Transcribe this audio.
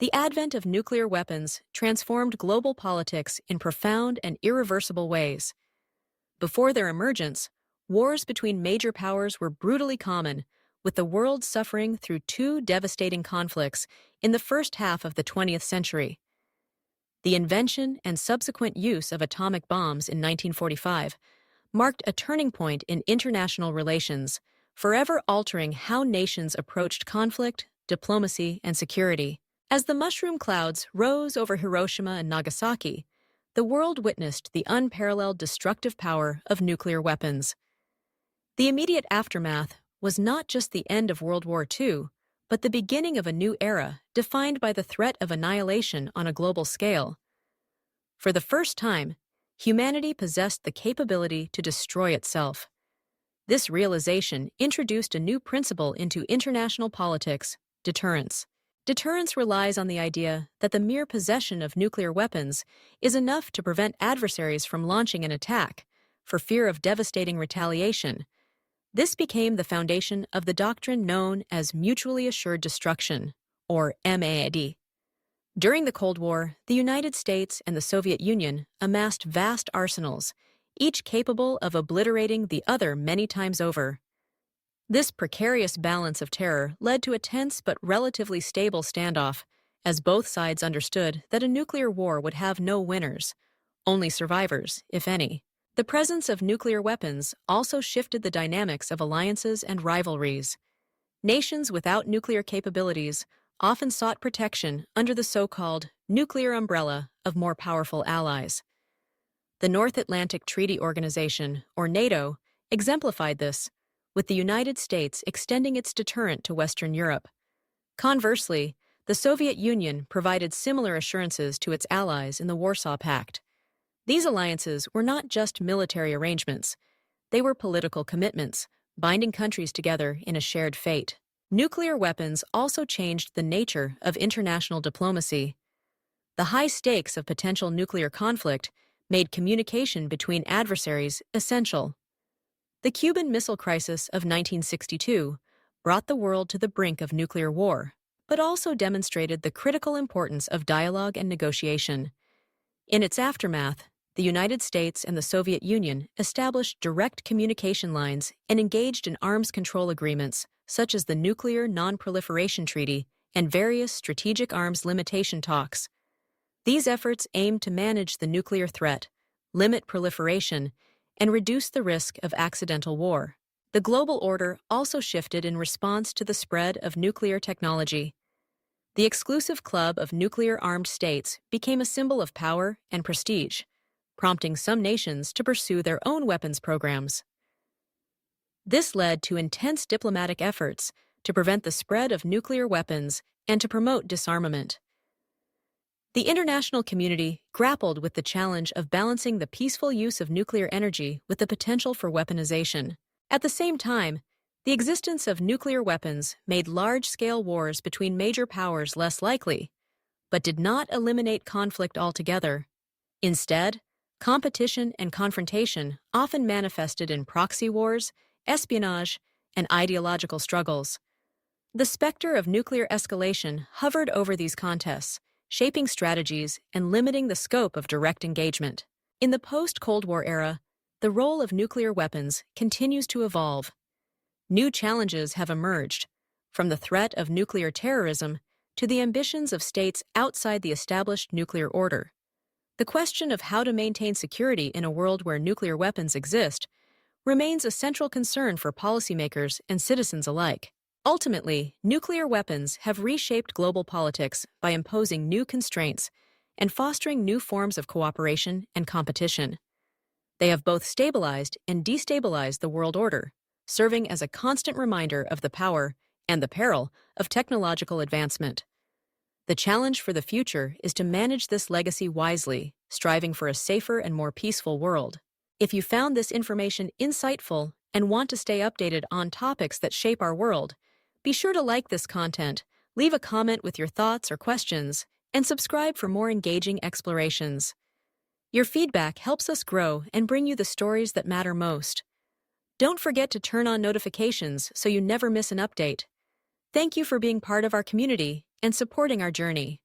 The advent of nuclear weapons transformed global politics in profound and irreversible ways. Before their emergence, wars between major powers were brutally common, with the world suffering through two devastating conflicts in the first half of the 20th century. The invention and subsequent use of atomic bombs in 1945 marked a turning point in international relations, forever altering how nations approached conflict, diplomacy, and security. As the mushroom clouds rose over Hiroshima and Nagasaki, the world witnessed the unparalleled destructive power of nuclear weapons. The immediate aftermath was not just the end of World War II, but the beginning of a new era defined by the threat of annihilation on a global scale. For the first time, humanity possessed the capability to destroy itself. This realization introduced a new principle into international politics: deterrence. Deterrence relies on the idea that the mere possession of nuclear weapons is enough to prevent adversaries from launching an attack, for fear of devastating retaliation. This became the foundation of the doctrine known as mutually assured destruction, or MAD. During the Cold War, the United States and the Soviet Union amassed vast arsenals, each capable of obliterating the other many times over. This precarious balance of terror led to a tense but relatively stable standoff, as both sides understood that a nuclear war would have no winners, only survivors, if any. The presence of nuclear weapons also shifted the dynamics of alliances and rivalries. Nations without nuclear capabilities often sought protection under the so-called nuclear umbrella of more powerful allies. The North Atlantic Treaty Organization, or NATO, exemplified this, with the United States extending its deterrent to Western Europe. Conversely, the Soviet Union provided similar assurances to its allies in the Warsaw Pact. These alliances were not just military arrangements, they were political commitments, binding countries together in a shared fate. Nuclear weapons also changed the nature of international diplomacy. The high stakes of potential nuclear conflict made communication between adversaries essential. The Cuban Missile Crisis of 1962 brought the world to the brink of nuclear war, but also demonstrated the critical importance of dialogue and negotiation. In its aftermath, the United States and the Soviet Union established direct communication lines and engaged in arms control agreements such as the Nuclear Non-Proliferation Treaty and various strategic arms limitation talks. These efforts aimed to manage the nuclear threat, limit proliferation, and reduce the risk of accidental war. The global order also shifted in response to the spread of nuclear technology. The exclusive club of nuclear-armed states became a symbol of power and prestige, prompting some nations to pursue their own weapons programs. This led to intense diplomatic efforts to prevent the spread of nuclear weapons and to promote disarmament. The international community grappled with the challenge of balancing the peaceful use of nuclear energy with the potential for weaponization. At the same time, the existence of nuclear weapons made large-scale wars between major powers less likely, but did not eliminate conflict altogether. Instead, competition and confrontation often manifested in proxy wars, espionage, and ideological struggles. The specter of nuclear escalation hovered over these contests, shaping strategies and limiting the scope of direct engagement. In the post-Cold War era, the role of nuclear weapons continues to evolve. New challenges have emerged, from the threat of nuclear terrorism to the ambitions of states outside the established nuclear order. The question of how to maintain security in a world where nuclear weapons exist remains a central concern for policymakers and citizens alike. Ultimately, nuclear weapons have reshaped global politics by imposing new constraints and fostering new forms of cooperation and competition. They have both stabilized and destabilized the world order, serving as a constant reminder of the power and the peril of technological advancement. The challenge for the future is to manage this legacy wisely, striving for a safer and more peaceful world. If you found this information insightful and want to stay updated on topics that shape our world, be sure to like this content, leave a comment with your thoughts or questions, and subscribe for more engaging explorations. Your feedback helps us grow and bring you the stories that matter most. Don't forget to turn on notifications so you never miss an update. Thank you for being part of our community and supporting our journey.